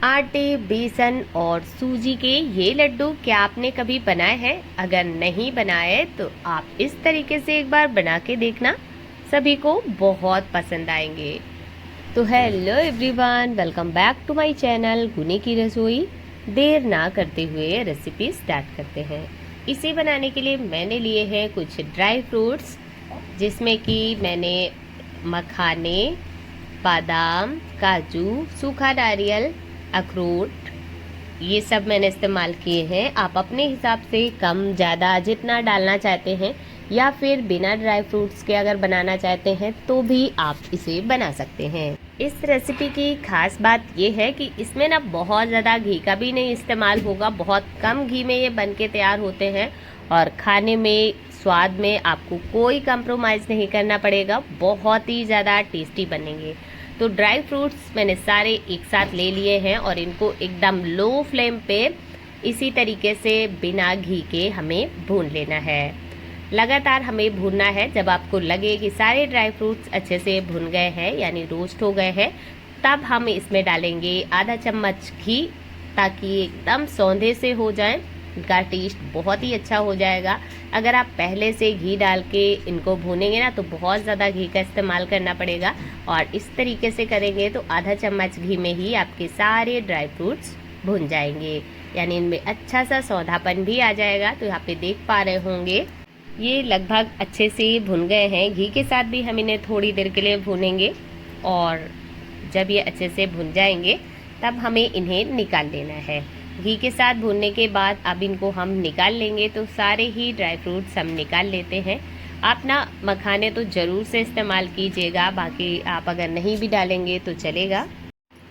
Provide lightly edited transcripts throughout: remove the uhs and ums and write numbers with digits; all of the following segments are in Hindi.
आटे, बेसन और सूजी के ये लड्डू क्या आपने कभी बनाए हैं? अगर नहीं बनाए तो आप इस तरीके से एक बार बना के देखना, सभी को बहुत पसंद आएंगे। तो hello everyone, welcome back to my channel Guni की रसोई। देर ना करते हुए रेसिपी स्टार्ट करते हैं। इसे बनाने के लिए मैंने लिए हैं कुछ ड्राई फ्रूट्स, जिसमें कि मैंने मखाने, बादाम, काजू, सूखा नारियल, अखरोट, ये सब मैंने इस्तेमाल किए हैं। आप अपने हिसाब से कम ज़्यादा जितना डालना चाहते हैं, या फिर बिना ड्राई फ्रूट्स के अगर बनाना चाहते हैं तो भी आप इसे बना सकते हैं। इस रेसिपी की खास बात ये है कि इसमें ना बहुत ज़्यादा घी का भी नहीं इस्तेमाल होगा। बहुत कम घी में ये बन के तैयार होते हैं और खाने में, स्वाद में आपको कोई कंप्रोमाइज़ नहीं करना पड़ेगा। बहुत ही ज़्यादा टेस्टी बनेंगे। तो ड्राई फ्रूट्स मैंने सारे एक साथ ले लिए हैं और इनको एकदम लो फ्लेम पे इसी तरीके से बिना घी के हमें भून लेना है। लगातार हमें भूनना है। जब आपको लगे कि सारे ड्राई फ्रूट्स अच्छे से भुन गए हैं, यानी रोस्ट हो गए हैं, तब हम इसमें डालेंगे आधा चम्मच घी, ताकि एकदम सौंधे से हो जाए। इनका टेस्ट बहुत ही अच्छा हो जाएगा। अगर आप पहले से घी डाल के इनको भूनेंगे ना तो बहुत ज़्यादा घी का इस्तेमाल करना पड़ेगा, और इस तरीके से करेंगे तो आधा चम्मच घी में ही आपके सारे ड्राई फ्रूट्स भुन जाएंगे, यानी इनमें अच्छा सा सौंधापन भी आ जाएगा। तो यहाँ पे देख पा रहे होंगे ये लगभग अच्छे से भुन गए हैं। घी के साथ भी हम इन्हें थोड़ी देर के लिए भूनेंगे, और जब ये अच्छे से भुन जाएंगे तब हमें इन्हें निकाल लेना है। घी के साथ भूनने के बाद अब इनको हम निकाल लेंगे। तो सारे ही ड्राई फ्रूट्स हम निकाल लेते हैं। आप ना मखाने तो ज़रूर से इस्तेमाल कीजिएगा, बाकी आप अगर नहीं भी डालेंगे तो चलेगा।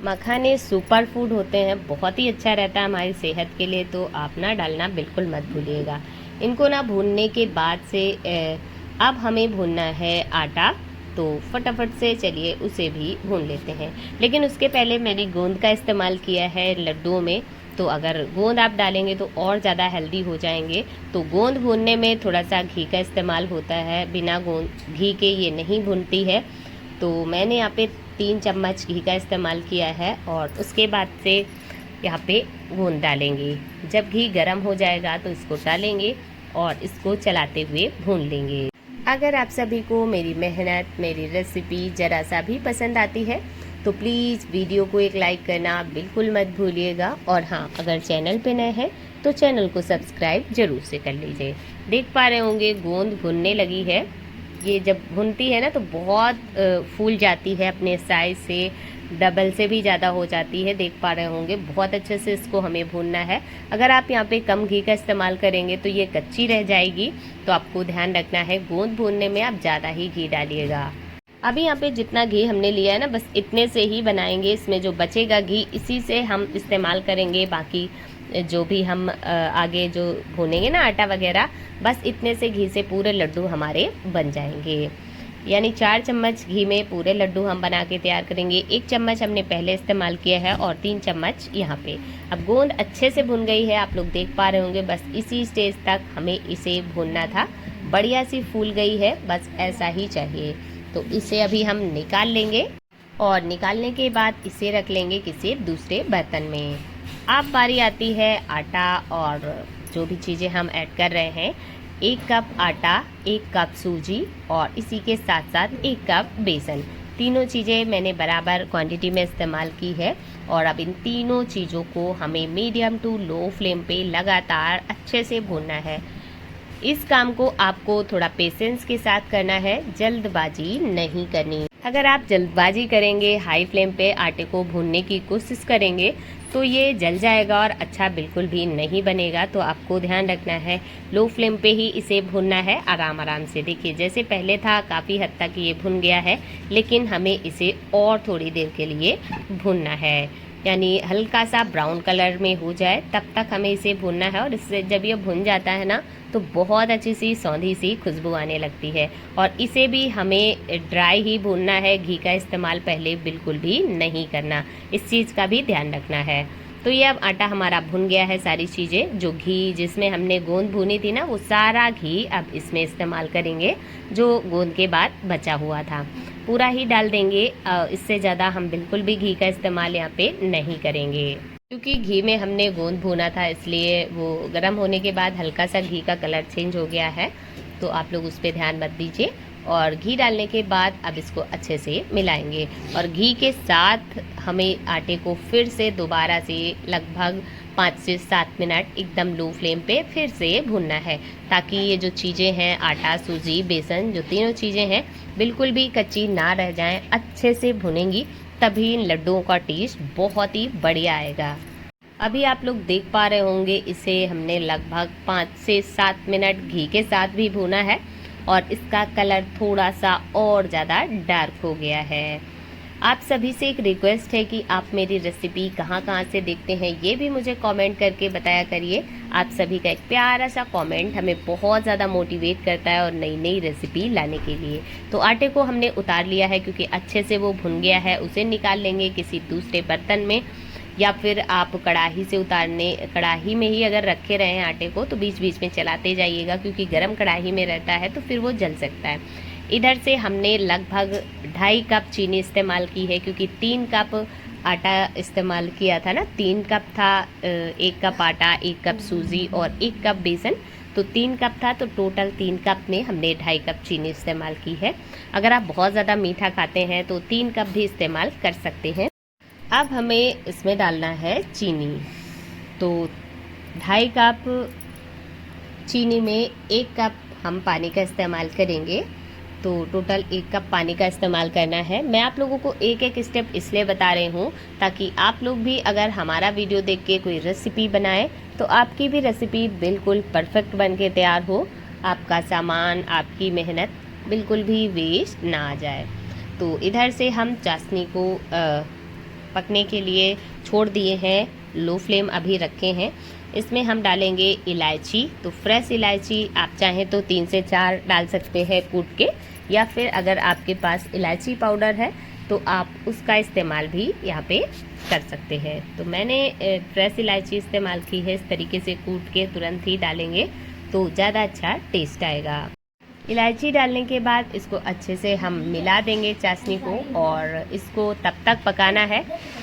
मखाने सुपर फूड होते हैं, बहुत ही अच्छा रहता है हमारी सेहत के लिए, तो आप ना डालना बिल्कुल मत भूलिएगा। इनको ना भूनने के बाद से अब हमें भूनना है आटा, तो फटाफट से चलिए उसे भी भून लेते हैं। लेकिन उसके पहले मैंने गोंद का इस्तेमाल किया है लड्डुओं में, तो अगर गोंद आप डालेंगे तो और ज़्यादा हेल्दी हो जाएंगे। तो गोंद भूनने में थोड़ा सा घी का इस्तेमाल होता है, बिना गोंद घी के ये नहीं भूनती है। तो मैंने यहाँ पे 3 चम्मच घी का इस्तेमाल किया है, और उसके बाद से यहाँ पे गोंद डालेंगे। जब घी गर्म हो जाएगा तो इसको डालेंगे और इसको चलाते हुए भून लेंगे। अगर आप सभी को मेरी मेहनत, मेरी रेसिपी ज़रा सा भी पसंद आती है तो प्लीज़ वीडियो को एक लाइक करना बिल्कुल मत भूलिएगा। और हाँ, अगर चैनल पे नए हैं तो चैनल को सब्सक्राइब जरूर से कर लीजिए। देख पा रहे होंगे गोंद भुनने लगी है। ये जब भुनती है ना तो बहुत फूल जाती है, अपने साइज से डबल से भी ज़्यादा हो जाती है। देख पा रहे होंगे बहुत अच्छे से इसको हमें भूनना है। अगर आप यहाँ पे कम घी का इस्तेमाल करेंगे तो ये कच्ची रह जाएगी, तो आपको ध्यान रखना है गोंद भूनने में आप ज़्यादा ही घी डालिएगा। अभी यहाँ पे जितना घी हमने लिया है ना, बस इतने से ही बनाएंगे। इसमें जो बचेगा घी इसी से हम इस्तेमाल करेंगे। बाकी जो भी हम आगे जो भूनेंगे ना आटा वगैरह, बस इतने से घी से पूरे लड्डू हमारे बन जाएंगे। यानी 4 चम्मच घी में पूरे लड्डू हम बना के तैयार करेंगे। 1 चम्मच हमने पहले इस्तेमाल किया है और 3 चम्मच यहाँ पे। अब गोंद अच्छे से भुन गई है, आप लोग देख पा रहे होंगे। बस इसी स्टेज तक हमें इसे भूनना था। बढ़िया सी फूल गई है, बस ऐसा ही चाहिए। तो इसे अभी हम निकाल लेंगे, और निकालने के बाद इसे रख लेंगे किसी दूसरे बर्तन में। अब बारी आती है आटा और जो भी चीज़ें हम ऐड कर रहे हैं। 1 कप आटा, 1 कप सूजी, और इसी के साथ साथ 1 कप बेसन। तीनों चीज़ें मैंने बराबर क्वांटिटी में इस्तेमाल की है। और अब इन तीनों चीज़ों को हमें मीडियम टू लो फ्लेम पे लगातार अच्छे से भूनना है। इस काम को आपको थोड़ा पेशेंस के साथ करना है, जल्दबाजी नहीं करनी। अगर आप जल्दबाजी करेंगे, हाई फ्लेम पे आटे को भूनने की कोशिश करेंगे, तो ये जल जाएगा और अच्छा बिल्कुल भी नहीं बनेगा। तो आपको ध्यान रखना है, लो फ्लेम पे ही इसे भूनना है, आराम आराम से। देखिए जैसे पहले था काफ़ी हद तक ये भुन गया है, लेकिन हमें इसे और थोड़ी देर के लिए भूनना है। यानी हल्का सा ब्राउन कलर में हो जाए तब तक हमें इसे भूनना है। और इससे जब ये भुन जाता है ना तो बहुत अच्छी सी सौंधी सी खुशबू आने लगती है। और इसे भी हमें ड्राई ही भूनना है, घी का इस्तेमाल पहले बिल्कुल भी नहीं करना। इस चीज़ का भी ध्यान रखना है। तो तो ये अब आटा हमारा भुन गया है। सारी चीज़ें, जो घी जिसमें हमने गोंद भुनी थी ना, वो सारा घी अब इसमें इस्तेमाल करेंगे, जो गोंद के बाद बचा हुआ था पूरा ही डाल देंगे। इससे ज़्यादा हम बिल्कुल भी घी का इस्तेमाल यहाँ पे नहीं करेंगे, क्योंकि घी में हमने गोंद भुना था, इसलिए वो गर्म होने के बाद हल्का सा घी का कलर चेंज हो गया है। तो आप लोग उस पर ध्यान मत दीजिए। और घी डालने के बाद अब इसको अच्छे से मिलाएंगे, और घी के साथ हमें आटे को फिर से दोबारा से लगभग 5 से 7 मिनट एकदम लो फ्लेम पे फिर से भूनना है, ताकि ये जो चीज़ें हैं, आटा, सूजी, बेसन, जो तीनों चीज़ें हैं, बिल्कुल भी कच्ची ना रह जाएं। अच्छे से भुनेंगी तभी इन लड्डुओं का टेस्ट बहुत ही बढ़िया आएगा। अभी आप लोग देख पा रहे होंगे, इसे हमने लगभग 5 से 7 मिनट घी के साथ भी भुना है, और इसका कलर थोड़ा सा और ज़्यादा डार्क हो गया है। आप सभी से एक रिक्वेस्ट है कि आप मेरी रेसिपी कहाँ कहाँ से देखते हैं, ये भी मुझे कमेंट करके बताया करिए। आप सभी का एक प्यारा सा कमेंट हमें बहुत ज़्यादा मोटिवेट करता है और नई नई रेसिपी लाने के लिए। तो आटे को हमने उतार लिया है, क्योंकि अच्छे से वो भुन गया है। उसे निकाल लेंगे किसी दूसरे बर्तन में, या फिर आप कढ़ाई में ही अगर रखे रहें आटे को, तो बीच बीच में चलाते जाइएगा, क्योंकि गरम कढ़ाई में रहता है तो फिर वो जल सकता है। इधर से हमने लगभग 2.5 कप चीनी इस्तेमाल की है, क्योंकि 3 कप आटा इस्तेमाल किया था ना। 3 कप था, 1 कप आटा, 1 कप सूजी और 1 कप बेसन, तो 3 कप था। तो टोटल 3 कप में हमने 2.5 कप चीनी इस्तेमाल की है। अगर आप बहुत ज़्यादा मीठा खाते हैं तो 3 कप भी इस्तेमाल कर सकते हैं। अब हमें इसमें डालना है चीनी। तो 2.5 कप चीनी में 1 कप हम पानी का इस्तेमाल करेंगे, तो टोटल 1 कप पानी का इस्तेमाल करना है। मैं आप लोगों को एक एक स्टेप इसलिए बता रही हूँ, ताकि आप लोग भी अगर हमारा वीडियो देख के कोई रेसिपी बनाए, तो आपकी भी रेसिपी बिल्कुल परफेक्ट बन के तैयार हो, आपका सामान, आपकी मेहनत बिल्कुल भी वेस्ट ना आ जाए। तो इधर से हम चाशनी को पकने के लिए छोड़ दिए हैं, लो फ्लेम अभी रखे हैं। इसमें हम डालेंगे इलायची। तो फ्रेश इलायची आप चाहें तो 3 से 4 डाल सकते हैं कूट के, या फिर अगर आपके पास इलायची पाउडर है तो आप उसका इस्तेमाल भी यहाँ पे कर सकते हैं। तो मैंने फ्रेश इलायची इस्तेमाल की है। इस तरीके से कूट के तुरंत ही डालेंगे तो ज़्यादा अच्छा टेस्ट आएगा। इलायची डालने के बाद इसको अच्छे से हम मिला देंगे चाशनी को, और इसको तब तक पकाना है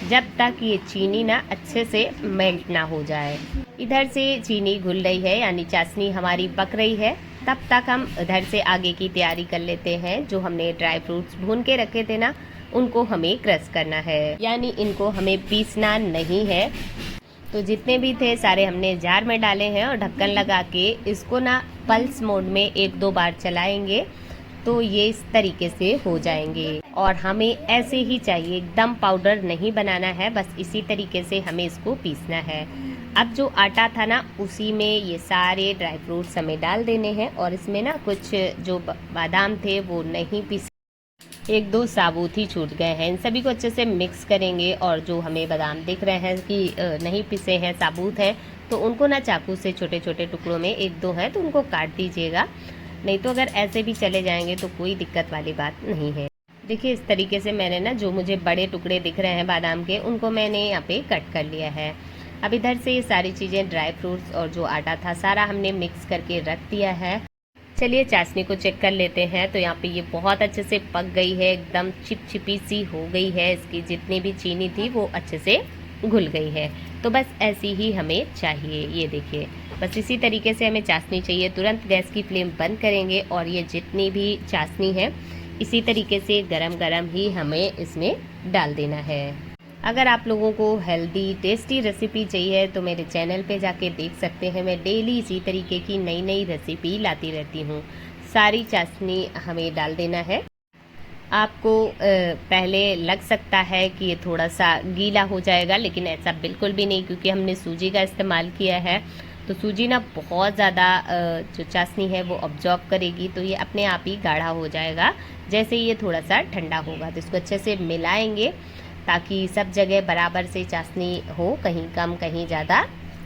जब तक ये चीनी ना अच्छे से मेल्ट ना हो जाए। इधर से चीनी घुल रही है, यानी चाशनी हमारी पक रही है। तब तक हम इधर से आगे की तैयारी कर लेते हैं। जो हमने ड्राई फ्रूट्स भून के रखे थे ना, उनको हमें क्रश करना है, यानी इनको हमें पीसना नहीं है। तो जितने भी थे सारे हमने जार में डाले हैं, और ढक्कन लगा के इसको ना पल्स मोड में 1-2 बार चलाएंगे तो ये इस तरीके से हो जाएंगे। और हमें ऐसे ही चाहिए, एकदम पाउडर नहीं बनाना है, बस इसी तरीके से हमें इसको पीसना है। अब जो आटा था ना, उसी में ये सारे ड्राई फ्रूट्स हमें डाल देने हैं, और इसमें ना कुछ जो बादाम थे वो नहीं पीसे, 1-2 साबुत ही छूट गए हैं। इन सभी को अच्छे से मिक्स करेंगे, और जो हमें बादाम दिख रहे हैं कि नहीं पिसे हैं, साबुत हैं, तो उनको ना चाकू से छोटे छोटे टुकड़ों में 1-2 हैं तो उनको काट दीजिएगा। नहीं तो अगर ऐसे भी चले जाएंगे तो कोई दिक्कत वाली बात नहीं है। देखिए इस तरीके से मैंने ना, जो मुझे बड़े टुकड़े दिख रहे हैं बादाम के, उनको मैंने यहाँ पे कट कर लिया है। अब इधर से ये सारी चीज़ें, ड्राई फ्रूट्स और जो आटा था, सारा हमने मिक्स करके रख दिया है। चलिए चाशनी को चेक कर लेते हैं। तो यहाँ पे ये बहुत अच्छे से पक गई है, एकदम चिपचिपी सी हो गई है। इसकी जितनी भी चीनी थी वो अच्छे से घुल गई है। तो बस ऐसी ही हमें चाहिए। ये देखिए, बस इसी तरीके से हमें चाशनी चाहिए। तुरंत गैस की फ्लेम बंद करेंगे, और ये जितनी भी चाशनी है इसी तरीके से गरम गरम ही हमें इसमें डाल देना है। अगर आप लोगों को हेल्दी टेस्टी रेसिपी चाहिए तो मेरे चैनल पे जाके देख सकते हैं। मैं डेली इसी तरीके की नई नई रेसिपी लाती रहती हूँ। सारी चाशनी हमें डाल देना है। आपको पहले लग सकता है कि ये थोड़ा सा गीला हो जाएगा, लेकिन ऐसा बिल्कुल भी नहीं, क्योंकि हमने सूजी का इस्तेमाल किया है। तो सूजी ना बहुत ज़्यादा जो चाशनी है वो ऑब्जॉर्व करेगी, तो ये अपने आप ही गाढ़ा हो जाएगा जैसे ये थोड़ा सा ठंडा होगा। तो इसको अच्छे से मिलाएंगे ताकि सब जगह बराबर से चाशनी हो, कहीं कम कहीं ज़्यादा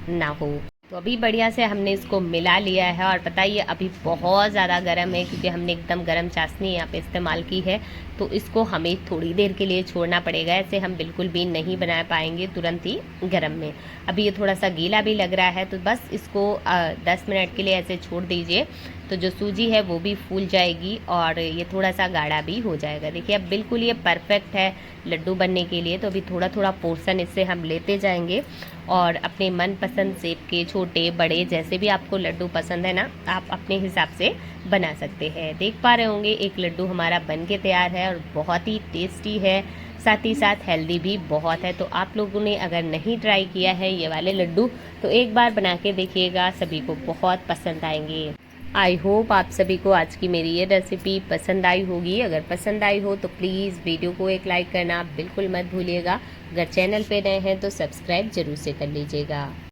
ना हो। तो अभी बढ़िया से हमने इसको मिला लिया है। और पता है ये अभी बहुत ज़्यादा गर्म है, क्योंकि हमने एकदम गर्म चाशनी यहाँ पे इस्तेमाल की है। तो इसको हमें थोड़ी देर के लिए छोड़ना पड़ेगा। ऐसे हम बिल्कुल भी नहीं बना पाएंगे तुरंत ही गरम में। अभी ये थोड़ा सा गीला भी लग रहा है, तो बस इसको 10 मिनट के लिए ऐसे छोड़ दीजिए। तो जो सूजी है वो भी फूल जाएगी और ये थोड़ा सा गाढ़ा भी हो जाएगा। देखिए अब बिल्कुल ये परफेक्ट है लड्डू बनने के लिए। तो अभी थोड़ा थोड़ा पोर्शन इससे हम लेते जाएंगे और अपने मनपसंद शेप के छोटे बड़े जैसे भी आपको लड्डू पसंद है ना, आप अपने हिसाब से बना सकते हैं। देख पा रहे होंगे एक लड्डू हमारा बन के तैयार है और बहुत ही टेस्टी है, साथ ही साथ हेल्दी भी बहुत है। तो आप लोगों ने अगर नहीं ट्राई किया है ये वाले लड्डू तो एक बार बना के देखिएगा, सभी को बहुत पसंद आएंगे। आई होप आप सभी को आज की मेरी ये रेसिपी पसंद आई होगी। अगर पसंद आई हो तो प्लीज़ वीडियो को एक लाइक करना बिल्कुल मत भूलिएगा। अगर चैनल पे नए हैं तो सब्सक्राइब जरूर से कर लीजिएगा।